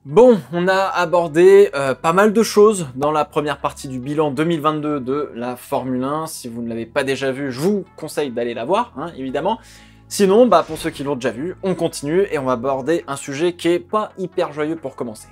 Bon, on a abordé pas mal de choses dans la première partie du bilan 2022 de la Formule 1. Si vous ne l'avez pas déjà vu, je vous conseille d'aller la voir, hein, évidemment. Sinon, pour ceux qui l'ont déjà vu, on continue et on va aborder un sujet qui est pas hyper joyeux pour commencer.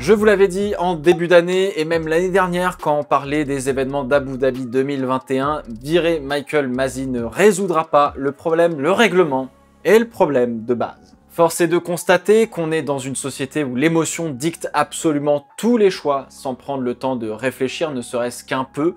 Je vous l'avais dit en début d'année et même l'année dernière quand on parlait des événements d'Abu Dhabi 2021, virer Michael Masi ne résoudra pas le problème, le règlement et le problème de base. Force est de constater qu'on est dans une société où l'émotion dicte absolument tous les choix sans prendre le temps de réfléchir ne serait-ce qu'un peu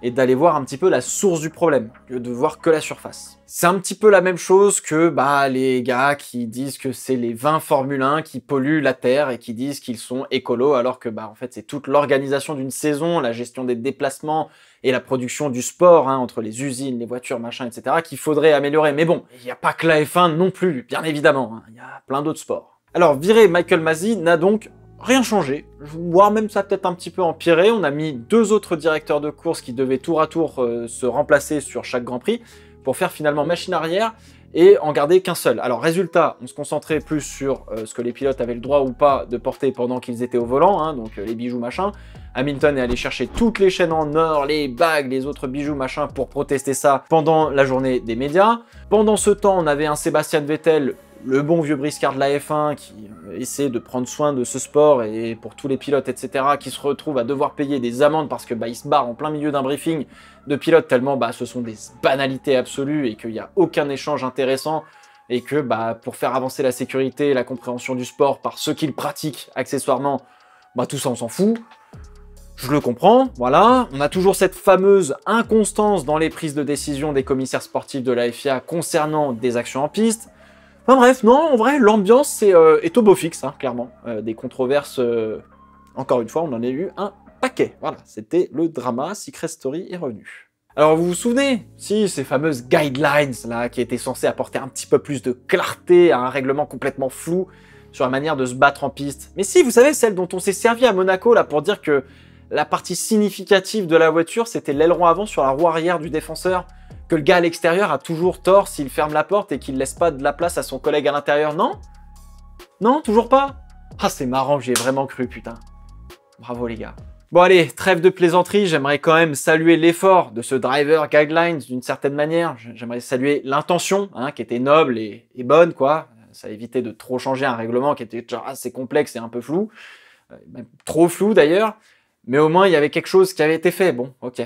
et d'aller voir un petit peu la source du problème, au lieu de voir que la surface. C'est un petit peu la même chose que les gars qui disent que c'est les 20 Formule 1 qui polluent la Terre et qui disent qu'ils sont écolos, alors que en fait c'est toute l'organisation d'une saison, la gestion des déplacements et la production du sport, entre les usines, les voitures, machin, etc., qu'il faudrait améliorer. Mais bon, il n'y a pas que la F1 non plus, bien évidemment, il y a plein d'autres sports. Alors, virer Michael Masi n'a donc rien changé, voire même ça a peut-être un petit peu empiré. On a mis 2 autres directeurs de course qui devaient tour à tour se remplacer sur chaque Grand Prix pour faire finalement machine arrière et en garder qu'un seul. Alors résultat, on se concentrait plus sur ce que les pilotes avaient le droit ou pas de porter pendant qu'ils étaient au volant, donc les bijoux machin. Hamilton est allé chercher toutes les chaînes en or, les bagues, les autres bijoux machin pour protester ça pendant la journée des médias. Pendant ce temps, on avait un Sébastien Vettel, le bon vieux briscard de la F1 qui essaie de prendre soin de ce sport et pour tous les pilotes, etc., qui se retrouvent à devoir payer des amendes parce que il se barre en plein milieu d'un briefing de pilotes tellement ce sont des banalités absolues et qu'il n'y a aucun échange intéressant et que pour faire avancer la sécurité et la compréhension du sport par ceux qui le pratiquent accessoirement, tout ça on s'en fout. Je le comprends, voilà. On a toujours cette fameuse inconstance dans les prises de décision des commissaires sportifs de la FIA concernant des actions en piste. Enfin bref, non, en vrai, l'ambiance est au beau fixe, clairement. Des controverses, encore une fois, on en a eu un paquet. Voilà, c'était le drama, Secret Story est revenu. Alors vous vous souvenez, si, ces fameuses guidelines là, qui étaient censées apporter un petit peu plus de clarté à un règlement complètement flou sur la manière de se battre en piste. Mais si, vous savez, celle dont on s'est servi à Monaco là pour dire que la partie significative de la voiture, c'était l'aileron avant sur la roue arrière du défenseur, que le gars à l'extérieur a toujours tort s'il ferme la porte et qu'il laisse pas de la place à son collègue à l'intérieur, non? Non, toujours pas? Ah, c'est marrant, j'y ai vraiment cru, putain. Bravo les gars. Bon allez, trêve de plaisanterie, j'aimerais quand même saluer l'effort de ce driver guidelines d'une certaine manière. J'aimerais saluer l'intention, qui était noble et bonne, quoi. Ça évitait de trop changer un règlement qui était genre assez complexe et un peu flou. Même trop flou d'ailleurs. Mais au moins, il y avait quelque chose qui avait été fait. Bon, ok,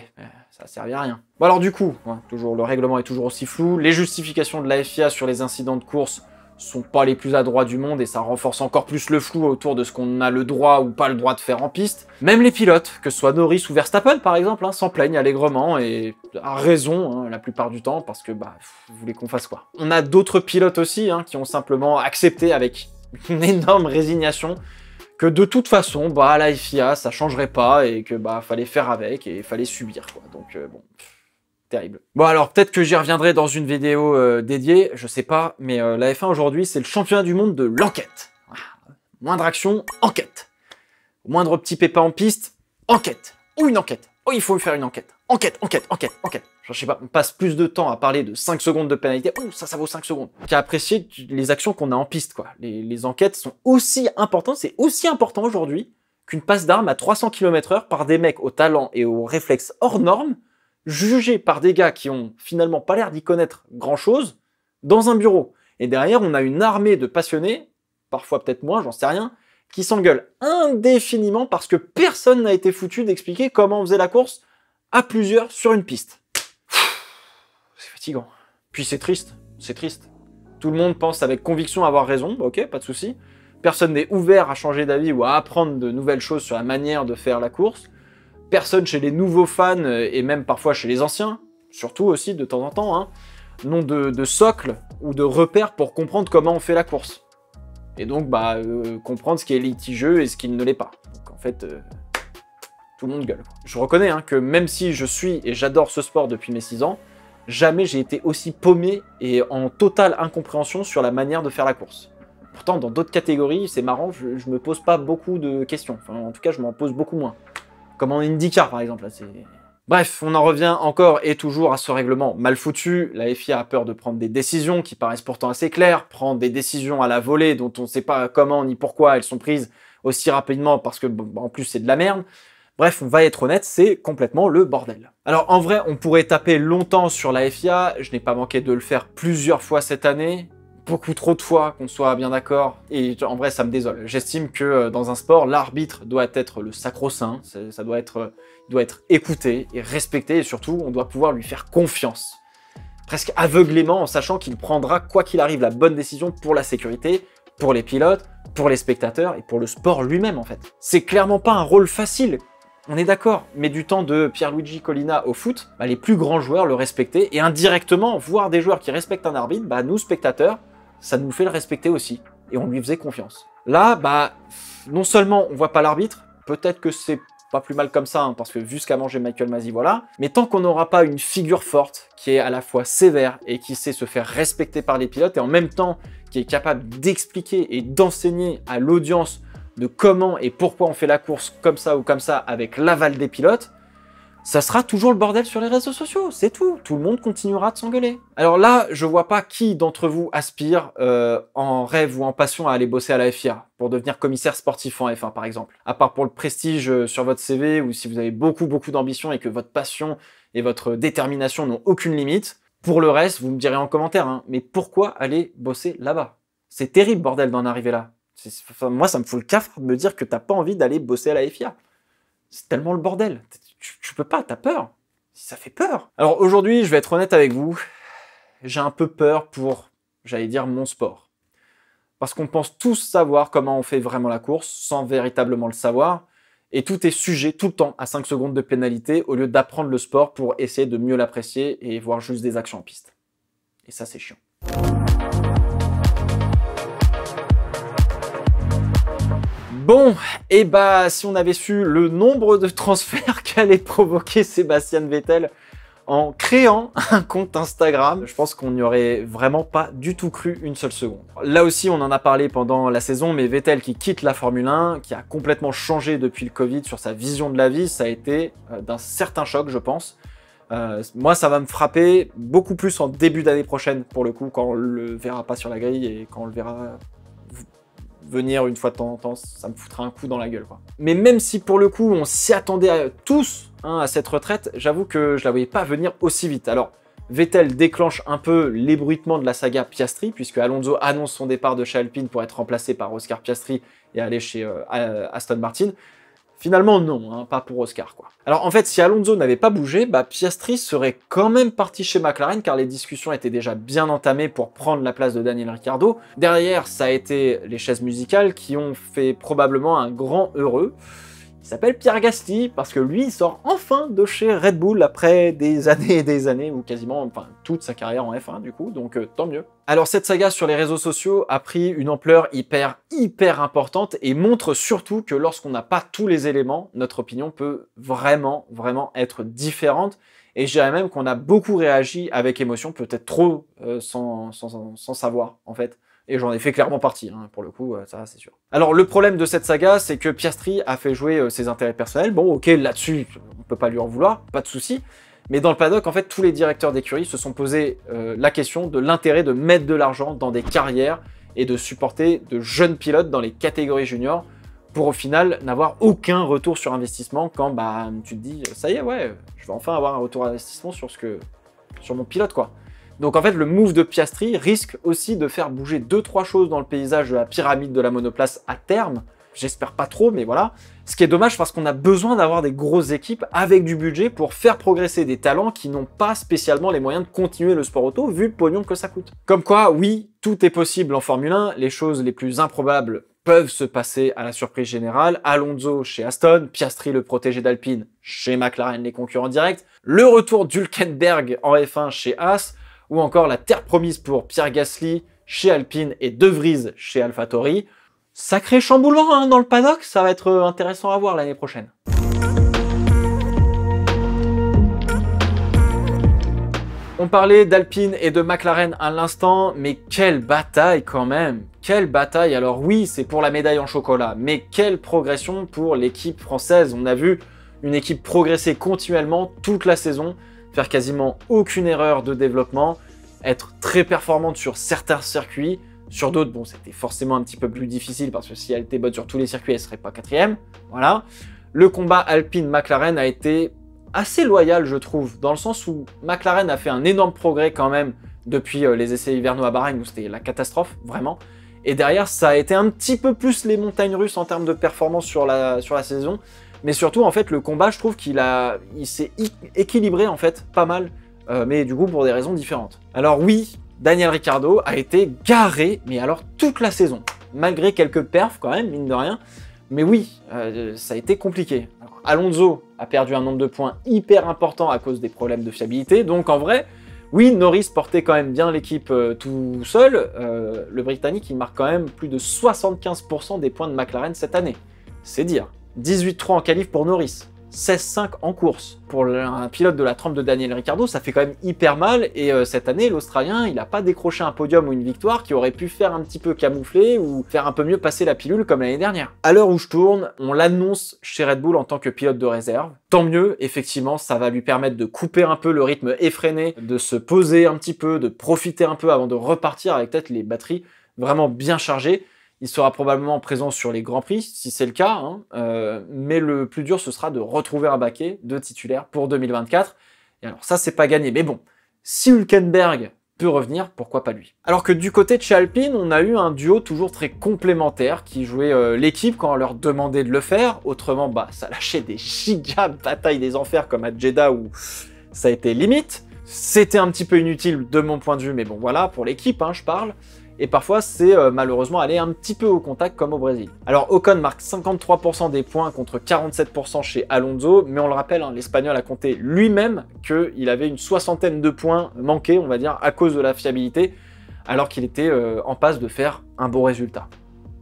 ça servait à rien. Bon alors du coup, toujours, le règlement est toujours aussi flou. Les justifications de la FIA sur les incidents de course sont pas les plus adroits du monde et ça renforce encore plus le flou autour de ce qu'on a le droit ou pas le droit de faire en piste. Même les pilotes, que ce soit Norris ou Verstappen par exemple, s'en plaignent allègrement et à raison la plupart du temps parce que vous voulez qu'on fasse quoi. On a d'autres pilotes aussi qui ont simplement accepté avec une énorme résignation que de toute façon, la FIA, ça changerait pas et que fallait faire avec et fallait subir, quoi. Donc bon, terrible. Bon alors, peut-être que j'y reviendrai dans une vidéo dédiée, je sais pas, mais la F1 aujourd'hui, c'est le championnat du monde de l'enquête. Moindre action, enquête. Moindre petit pépin en piste, enquête. Ou une enquête. Oh, il faut faire une enquête. Enquête, enquête, enquête, enquête. Je sais pas, on passe plus de temps à parler de 5 secondes de pénalité, oh ça vaut 5 secondes, qu'à apprécier les actions qu'on a en piste, quoi. Les enquêtes sont aussi importantes, c'est aussi important aujourd'hui qu'une passe d'armes à 300 km/h par des mecs au talent et aux réflexes hors normes, jugés par des gars qui ont finalement pas l'air d'y connaître grand-chose, dans un bureau. Et derrière, on a une armée de passionnés, parfois peut-être moins, j'en sais rien, qui s'engueulent indéfiniment parce que personne n'a été foutu d'expliquer comment on faisait la course à plusieurs sur une piste. C'est fatigant. Puis c'est triste, c'est triste. Tout le monde pense avec conviction avoir raison, ok, pas de souci. Personne n'est ouvert à changer d'avis ou à apprendre de nouvelles choses sur la manière de faire la course. Personne chez les nouveaux fans et même parfois chez les anciens, surtout aussi de temps en temps, n'ont de socle ou de repères pour comprendre comment on fait la course. Et donc, comprendre ce qui est litigieux et ce qui ne l'est pas. Donc en fait, tout le monde gueule. Je reconnais que même si je suis et j'adore ce sport depuis mes 6 ans, jamais j'ai été aussi paumé et en totale incompréhension sur la manière de faire la course. Pourtant, dans d'autres catégories, c'est marrant, je me pose pas beaucoup de questions. Enfin, en tout cas, je m'en pose beaucoup moins. Comme en IndyCar par exemple. Là, bref, on en revient encore et toujours à ce règlement mal foutu. La FIA a peur de prendre des décisions qui paraissent pourtant assez claires, prendre des décisions à la volée dont on ne sait pas comment ni pourquoi elles sont prises aussi rapidement parce que en plus c'est de la merde. Bref, on va être honnête, c'est complètement le bordel. Alors en vrai, on pourrait taper longtemps sur la FIA, je n'ai pas manqué de le faire plusieurs fois cette année, beaucoup trop de fois, qu'on soit bien d'accord, et en vrai ça me désole. J'estime que dans un sport, l'arbitre doit être le sacro-saint, il doit être écouté et respecté, et surtout, on doit pouvoir lui faire confiance. Presque aveuglément, en sachant qu'il prendra, quoi qu'il arrive, la bonne décision pour la sécurité, pour les pilotes, pour les spectateurs et pour le sport lui-même en fait. C'est clairement pas un rôle facile. On est d'accord, mais du temps de Pierluigi Collina au foot, les plus grands joueurs le respectaient, et indirectement, voir des joueurs qui respectent un arbitre, nous spectateurs, ça nous fait le respecter aussi, et on lui faisait confiance. Là, non seulement on voit pas l'arbitre, peut-être que c'est pas plus mal comme ça, parce que vu ce qu'a mangé Michael Masi, voilà, mais tant qu'on n'aura pas une figure forte, qui est à la fois sévère, et qui sait se faire respecter par les pilotes, et en même temps, qui est capable d'expliquer et d'enseigner à l'audience de comment et pourquoi on fait la course comme ça ou comme ça avec l'aval des pilotes, ça sera toujours le bordel sur les réseaux sociaux, c'est tout. Tout le monde continuera de s'engueuler. Alors là, je vois pas qui d'entre vous aspire en rêve ou en passion à aller bosser à la FIA pour devenir commissaire sportif en F1 par exemple. À part pour le prestige sur votre CV ou si vous avez beaucoup d'ambition et que votre passion et votre détermination n'ont aucune limite. Pour le reste, vous me direz en commentaire, mais pourquoi aller bosser là-bas? C'est terrible bordel d'en arriver là. Moi, ça me fout le cafard de me dire que t'as pas envie d'aller bosser à la FIA. C'est tellement le bordel. Tu peux pas, t'as peur. Ça fait peur. Alors aujourd'hui, je vais être honnête avec vous. J'ai un peu peur pour, j'allais dire, mon sport. Parce qu'on pense tous savoir comment on fait vraiment la course, sans véritablement le savoir. Et tout est sujet, tout le temps, à 5 secondes de pénalité, au lieu d'apprendre le sport pour essayer de mieux l'apprécier et voir juste des actions en piste. Et ça, c'est chiant. Bon, et si on avait su le nombre de transferts qu'allait provoquer Sébastien Vettel en créant un compte Instagram, je pense qu'on n'y aurait vraiment pas du tout cru une seule seconde. Là aussi, on en a parlé pendant la saison, mais Vettel qui quitte la Formule 1, qui a complètement changé depuis le Covid sur sa vision de la vie, ça a été d'un certain choc, je pense. Moi, ça va me frapper beaucoup plus en début d'année prochaine, pour le coup, quand on le verra pas sur la grille et quand on le verra venir une fois de temps en temps, ça me foutra un coup dans la gueule, quoi. Mais même si pour le coup on s'y attendait tous à cette retraite, j'avoue que je la voyais pas venir aussi vite. Alors Vettel déclenche un peu l'ébruitement de la saga Piastri, puisque Alonso annonce son départ de chez Alpine pour être remplacé par Oscar Piastri et aller chez Aston Martin. Finalement, non, pas pour Oscar, quoi. Alors en fait, si Alonso n'avait pas bougé, Piastri serait quand même parti chez McLaren, car les discussions étaient déjà bien entamées pour prendre la place de Daniel Ricciardo. Derrière, ça a été les chaises musicales qui ont fait probablement un grand heureux. Il s'appelle Pierre Gasly, parce que lui, il sort enfin de chez Red Bull après des années et des années, ou quasiment, toute sa carrière en F1 du coup, donc tant mieux. Alors cette saga sur les réseaux sociaux a pris une ampleur hyper importante et montre surtout que lorsqu'on n'a pas tous les éléments, notre opinion peut vraiment être différente. Et je dirais même qu'on a beaucoup réagi avec émotion, peut-être trop sans savoir en fait. Et j'en ai fait clairement partie, pour le coup, ça c'est sûr. Alors le problème de cette saga, c'est que Piastri a fait jouer ses intérêts personnels. Bon, ok, là-dessus, on peut pas lui en vouloir, pas de souci. Mais dans le paddock, en fait, tous les directeurs d'écurie se sont posé la question de l'intérêt de mettre de l'argent dans des carrières et de supporter de jeunes pilotes dans les catégories juniors pour au final n'avoir aucun retour sur investissement quand tu te dis, ça y est, ouais, je vais enfin avoir un retour d'investissement sur mon pilote, quoi. Donc en fait, le move de Piastri risque aussi de faire bouger 2-3 choses dans le paysage de la pyramide de la monoplace à terme. J'espère pas trop, mais voilà. Ce qui est dommage parce qu'on a besoin d'avoir des grosses équipes avec du budget pour faire progresser des talents qui n'ont pas spécialement les moyens de continuer le sport auto vu le pognon que ça coûte. Comme quoi, oui, tout est possible en Formule 1, les choses les plus improbables peuvent se passer à la surprise générale. Alonso chez Aston, Piastri le protégé d'Alpine chez McLaren, les concurrents directs, le retour d'Hülkenberg en F1 chez Haas, ou encore la terre promise pour Pierre Gasly chez Alpine et De Vries chez AlphaTauri. Sacré chamboulement dans le paddock, ça va être intéressant à voir l'année prochaine. On parlait d'Alpine et de McLaren à l'instant, mais quelle bataille quand même! Quelle bataille! Alors oui, c'est pour la médaille en chocolat, mais quelle progression pour l'équipe française! On a vu une équipe progresser continuellement toute la saison, faire quasiment aucune erreur de développement, être très performante sur certains circuits. Sur d'autres, bon, c'était forcément un petit peu plus difficile parce que si elle était bonne sur tous les circuits, elle serait pas 4e. Voilà. Le combat Alpine-McLaren a été assez loyal, je trouve, dans le sens où McLaren a fait un énorme progrès quand même depuis les essais hivernaux à Bahreïn où c'était la catastrophe, vraiment. Et derrière, ça a été un petit peu plus les montagnes russes en termes de performance sur la saison. Mais surtout, en fait, le combat, je trouve qu'il s'est équilibré, en fait, pas mal. Mais du coup, pour des raisons différentes. Alors oui, Daniel Ricciardo a été garé, mais alors toute la saison. Malgré quelques perfs, quand même, mine de rien. Mais oui, ça a été compliqué. Alors, Alonso a perdu un nombre de points hyper important à cause des problèmes de fiabilité. Donc, en vrai... Oui, Norris portait quand même bien l'équipe tout seul. Le Britannique, il marque quand même plus de 75% des points de McLaren cette année. C'est dire. 18-3 en qualif pour Norris. 16-5 en course. Pour un pilote de la trempe de Daniel Ricciardo, ça fait quand même hyper mal. Et cette année, l'Australien, il n'a pas décroché un podium ou une victoire qui aurait pu faire un petit peu camoufler ou faire un peu mieux passer la pilule comme l'année dernière. À l'heure où je tourne, on l'annonce chez Red Bull en tant que pilote de réserve. Tant mieux, effectivement, ça va lui permettre de couper un peu le rythme effréné, de se poser un petit peu, de profiter un peu avant de repartir avec peut-être les batteries vraiment bien chargées. Il sera probablement présent sur les Grands Prix, si c'est le cas, hein. Mais le plus dur, ce sera de retrouver un baquet de titulaire pour 2024. Et alors ça, c'est pas gagné. Mais bon, si Hülkenberg peut revenir, pourquoi pas lui? Alors que du côté de chez Alpine, on a eu un duo toujours très complémentaire qui jouait l'équipe quand on leur demandait de le faire. Autrement, bah, ça lâchait des giga batailles des enfers comme à Jeddah où ça a été limite. C'était un petit peu inutile de mon point de vue, mais bon voilà, pour l'équipe, hein, je parle. Et parfois, c'est malheureusement aller un petit peu au contact comme au Brésil. Alors Ocon marque 53% des points contre 47% chez Alonso, mais on le rappelle, hein, l'Espagnol a compté lui-même qu'il avait une soixantaine de points manqués, on va dire, à cause de la fiabilité, alors qu'il était en passe de faire un bon résultat.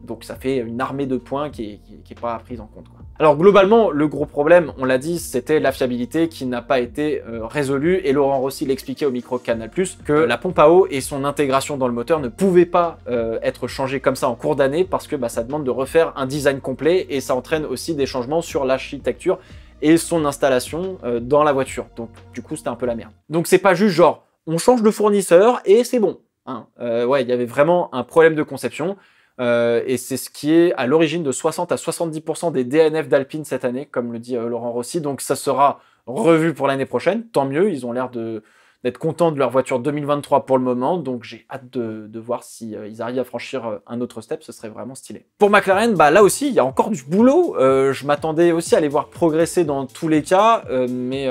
Donc ça fait une armée de points qui est pas prise en compte, quoi. Alors globalement, le gros problème, on l'a dit, c'était la fiabilité qui n'a pas été résolue, et Laurent Rossi l'expliquait au micro Canal+, que la pompe à eau et son intégration dans le moteur ne pouvaient pas être changées comme ça en cours d'année, parce que bah, ça demande de refaire un design complet, et ça entraîne aussi des changements sur l'architecture et son installation dans la voiture. Donc du coup, c'était un peu la merde. Donc c'est pas juste genre, on change de fournisseur et c'est bon. Hein. Ouais, il y avait vraiment un problème de conception. Et c'est ce qui est à l'origine de 60 à 70% des DNF d'Alpine cette année, comme le dit Laurent Rossi. Donc ça sera revu pour l'année prochaine, tant mieux, ils ont l'air d'être contents de leur voiture 2023 pour le moment, donc j'ai hâte de voir si ils arrivent à franchir un autre step, ce serait vraiment stylé. Pour McLaren, bah là aussi, il y a encore du boulot. Je m'attendais aussi à les voir progresser dans tous les cas, mais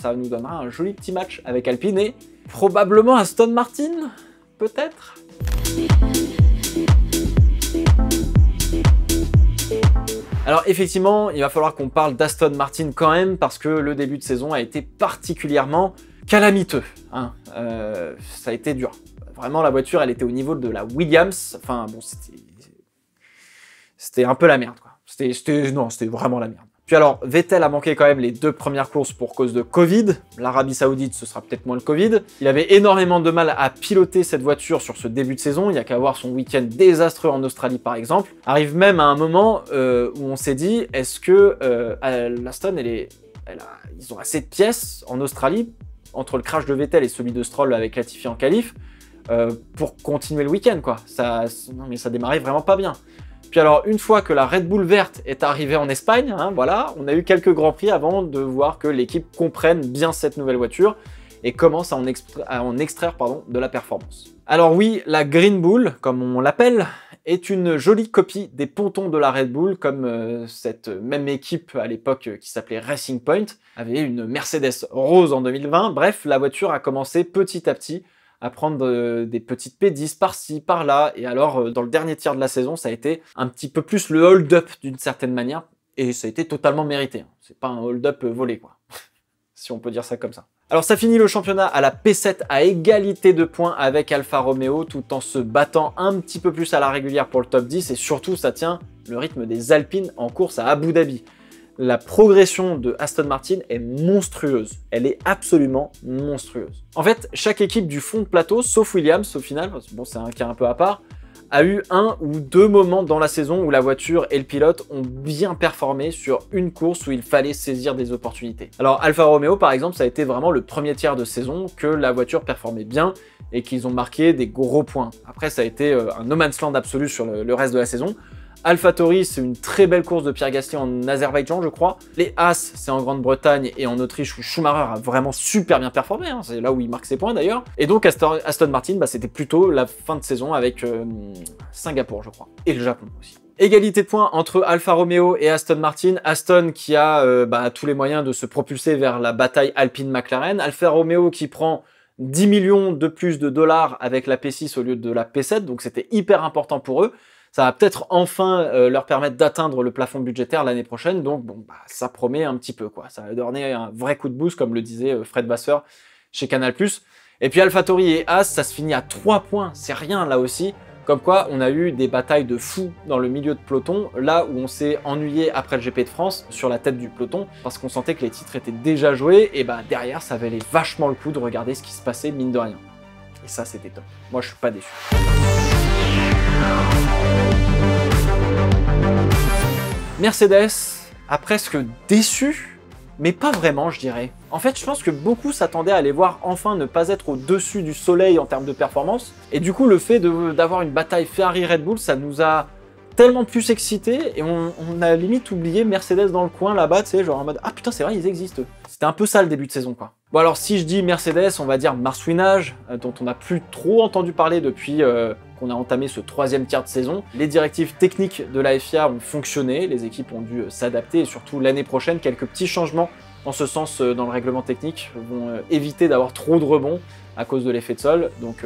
ça nous donnera un joli petit match avec Alpine et probablement Aston Martin, peut-être. Alors effectivement, il va falloir qu'on parle d'Aston Martin quand même, parce que le début de saison a été particulièrement calamiteux. Hein. Ça a été dur. Vraiment, la voiture, elle était au niveau de la Williams. Enfin bon, c'était un peu la merde, quoi. C'était vraiment la merde. Puis alors, Vettel a manqué quand même les 2 premières courses pour cause de Covid. L'Arabie Saoudite, ce sera peut-être moins le Covid. Il avait énormément de mal à piloter cette voiture sur ce début de saison. Il n'y a qu'à voir son week-end désastreux en Australie, par exemple. Arrive même à un moment où on s'est dit, est-ce que l'Aston, ils ont assez de pièces en Australie, entre le crash de Vettel et celui de Stroll avec Latifi en qualif, pour continuer le week-end, quoi. Non, mais ça démarrait vraiment pas bien. Puis alors, une fois que la Red Bull verte est arrivée en Espagne, hein, voilà, on a eu quelques grands prix avant de voir que l'équipe comprenne bien cette nouvelle voiture et commence à en extraire de la performance. Alors oui, la Green Bull, comme on l'appelle, est une jolie copie des pontons de la Red Bull, comme cette même équipe à l'époque qui s'appelait Racing Point avait une Mercedes rose en 2020. Bref, la voiture a commencé petit à petit à prendre des petites P10 par-ci, par-là, et alors dans le dernier tiers de la saison, ça a été un petit peu plus le hold-up d'une certaine manière, et ça a été totalement mérité. C'est pas un hold-up volé, quoi, si on peut dire ça comme ça. Alors ça finit le championnat à la P7 à égalité de points avec Alfa Romeo, tout en se battant un petit peu plus à la régulière pour le top 10, et surtout ça tient le rythme des Alpines en course à Abu Dhabi. La progression de Aston Martin est monstrueuse. Elle est absolument monstrueuse. En fait, chaque équipe du fond de plateau, sauf Williams au final, bon c'est un cas un peu à part, a eu un ou deux moments dans la saison où la voiture et le pilote ont bien performé sur une course où il fallait saisir des opportunités. Alors Alfa Romeo par exemple, ça a été vraiment le premier tiers de saison que la voiture performait bien et qu'ils ont marqué des gros points. Après ça a été un no man's land absolu sur le reste de la saison. AlphaTauri, c'est une très belle course de Pierre Gasly en Azerbaïdjan, je crois. Les Haas, c'est en Grande-Bretagne et en Autriche où Schumacher a vraiment super bien performé. Hein. C'est là où il marque ses points d'ailleurs. Et donc Aston Martin, bah, c'était plutôt la fin de saison avec Singapour, je crois. Et le Japon aussi. Égalité de points entre Alfa Romeo et Aston Martin. Aston qui a tous les moyens de se propulser vers la bataille Alpine-McLaren. Alfa Romeo qui prend 10 millions de plus de dollars avec la P6 au lieu de la P7. Donc c'était hyper important pour eux. Ça va peut-être enfin leur permettre d'atteindre le plafond budgétaire l'année prochaine, donc bon, bah, ça promet un petit peu, quoi. Ça va donner un vrai coup de boost, comme le disait Fred Vasseur chez Canal+. Et puis AlphaTauri et Haas, ça se finit à 3 points, c'est rien là aussi. Comme quoi, on a eu des batailles de fous dans le milieu de peloton, là où on s'est ennuyé après le GP de France, sur la tête du peloton, parce qu'on sentait que les titres étaient déjà joués, et bah derrière, ça valait vachement le coup de regarder ce qui se passait, mine de rien. Et ça, c'était top. Moi, je suis pas déçu. Mercedes a presque déçu, mais pas vraiment, je dirais. En fait, je pense que beaucoup s'attendaient à les voir enfin ne pas être au-dessus du soleil en termes de performance. Et du coup, le fait d'avoir une bataille Ferrari-Red Bull, ça nous a tellement plus excités et on a limite oublié Mercedes dans le coin là-bas, tu sais, genre en mode « Ah putain, c'est vrai, ils existent ». C'était un peu ça le début de saison, quoi. Bon alors, si je dis Mercedes, on va dire marsouinage, dont on n'a plus trop entendu parler depuis qu'on a entamé ce troisième tiers de saison. Les directives techniques de la FIA ont fonctionné, les équipes ont dû s'adapter et surtout l'année prochaine, quelques petits changements en ce sens dans le règlement technique vont éviter d'avoir trop de rebonds à cause de l'effet de sol. Donc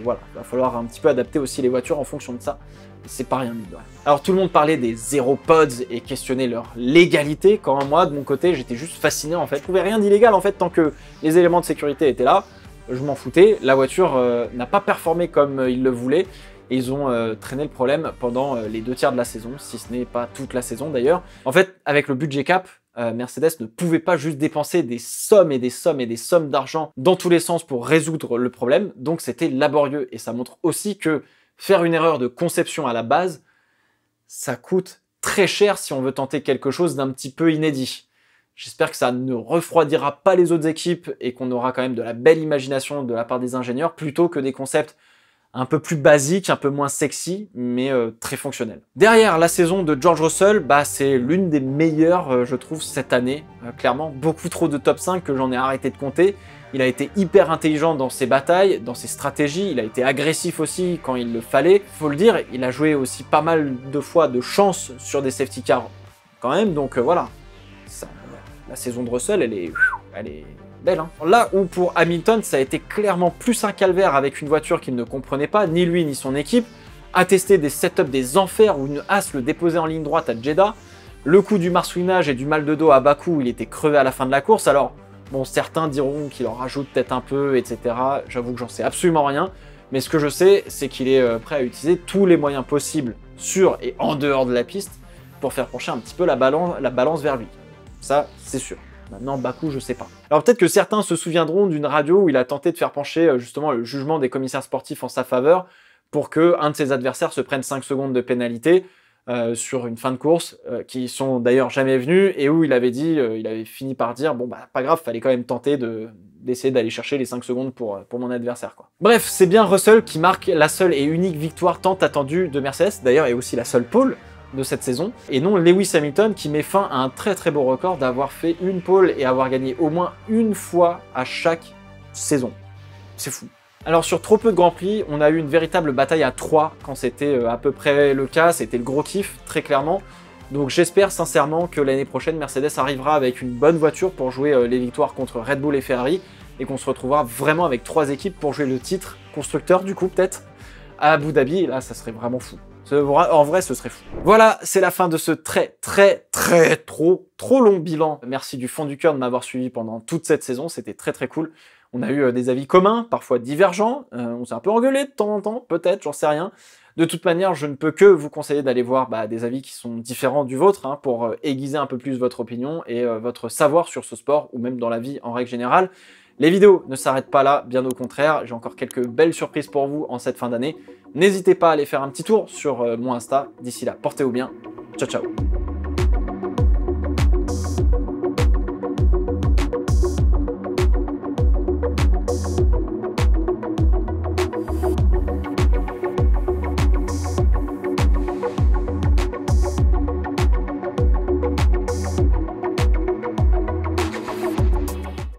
voilà, il va falloir un petit peu adapter aussi les voitures en fonction de ça. C'est pas rien de rien. Alors tout le monde parlait des zéro pods et questionnait leur légalité, quand moi de mon côté j'étais juste fasciné en fait. Je trouvais rien d'illégal en fait tant que les éléments de sécurité étaient là. Je m'en foutais, la voiture n'a pas performé comme ils le voulaient et ils ont traîné le problème pendant les 2 tiers de la saison, si ce n'est pas toute la saison d'ailleurs. En fait, avec le budget cap, Mercedes ne pouvait pas juste dépenser des sommes et des sommes et des sommes d'argent dans tous les sens pour résoudre le problème, donc c'était laborieux. Et ça montre aussi que faire une erreur de conception à la base, ça coûte très cher si on veut tenter quelque chose d'un petit peu inédit. J'espère que ça ne refroidira pas les autres équipes et qu'on aura quand même de la belle imagination de la part des ingénieurs, plutôt que des concepts un peu plus basiques, un peu moins sexy, mais très fonctionnels. Derrière la saison de George Russell, bah, c'est l'une des meilleures, je trouve, cette année. Clairement, beaucoup trop de top 5 que j'en ai arrêté de compter. Il a été hyper intelligent dans ses batailles, dans ses stratégies, il a été agressif aussi quand il le fallait. Faut le dire, il a joué aussi pas mal de fois de chance sur des safety cars quand même, donc voilà. La saison de Russell, elle est belle. Hein. Là où pour Hamilton, ça a été clairement plus un calvaire avec une voiture qu'il ne comprenait pas, ni lui ni son équipe, a testé des setups des enfers où une Haas le déposait en ligne droite à Jeddah, le coup du marsouinage et du mal de dos à Bakou, il était crevé à la fin de la course, alors bon, certains diront qu'il en rajoute peut-être un peu, etc. J'avoue que j'en sais absolument rien, mais ce que je sais, c'est qu'il est prêt à utiliser tous les moyens possibles sur et en dehors de la piste pour faire pencher un petit peu la balance vers lui. Ça, c'est sûr. Maintenant, Bakou, je sais pas. Alors peut-être que certains se souviendront d'une radio où il a tenté de faire pencher justement le jugement des commissaires sportifs en sa faveur pour que un de ses adversaires se prenne 5 secondes de pénalité sur une fin de course qui sont d'ailleurs jamais venus et où il avait dit, il avait fini par dire bon bah pas grave, fallait quand même tenter d'essayer d'aller chercher les 5 secondes pour mon adversaire, quoi. Bref, c'est bien Russell qui marque la seule et unique victoire tant attendue de Mercedes, d'ailleurs et aussi la seule pole de cette saison, et non Lewis Hamilton qui met fin à un très très beau record d'avoir fait une pole et avoir gagné au moins une fois à chaque saison. C'est fou. Alors sur trop peu de Grands Prix, on a eu une véritable bataille à 3 quand c'était à peu près le cas, c'était le gros kiff, très clairement. Donc j'espère sincèrement que l'année prochaine, Mercedes arrivera avec une bonne voiture pour jouer les victoires contre Red Bull et Ferrari, et qu'on se retrouvera vraiment avec 3 équipes pour jouer le titre constructeur du coup peut-être, à Abu Dhabi, et là ça serait vraiment fou. En vrai, ce serait fou. Voilà, c'est la fin de ce trop long bilan. Merci du fond du cœur de m'avoir suivi pendant toute cette saison, c'était très cool. On a eu des avis communs, parfois divergents, on s'est un peu engueulé de temps en temps, peut-être, j'en sais rien. De toute manière, je ne peux que vous conseiller d'aller voir des avis qui sont différents du vôtre hein, pour aiguiser un peu plus votre opinion et votre savoir sur ce sport ou même dans la vie en règle générale. Les vidéos ne s'arrêtent pas là, bien au contraire, j'ai encore quelques belles surprises pour vous en cette fin d'année. N'hésitez pas à aller faire un petit tour sur mon Insta. D'ici là, portez-vous bien. Ciao, ciao.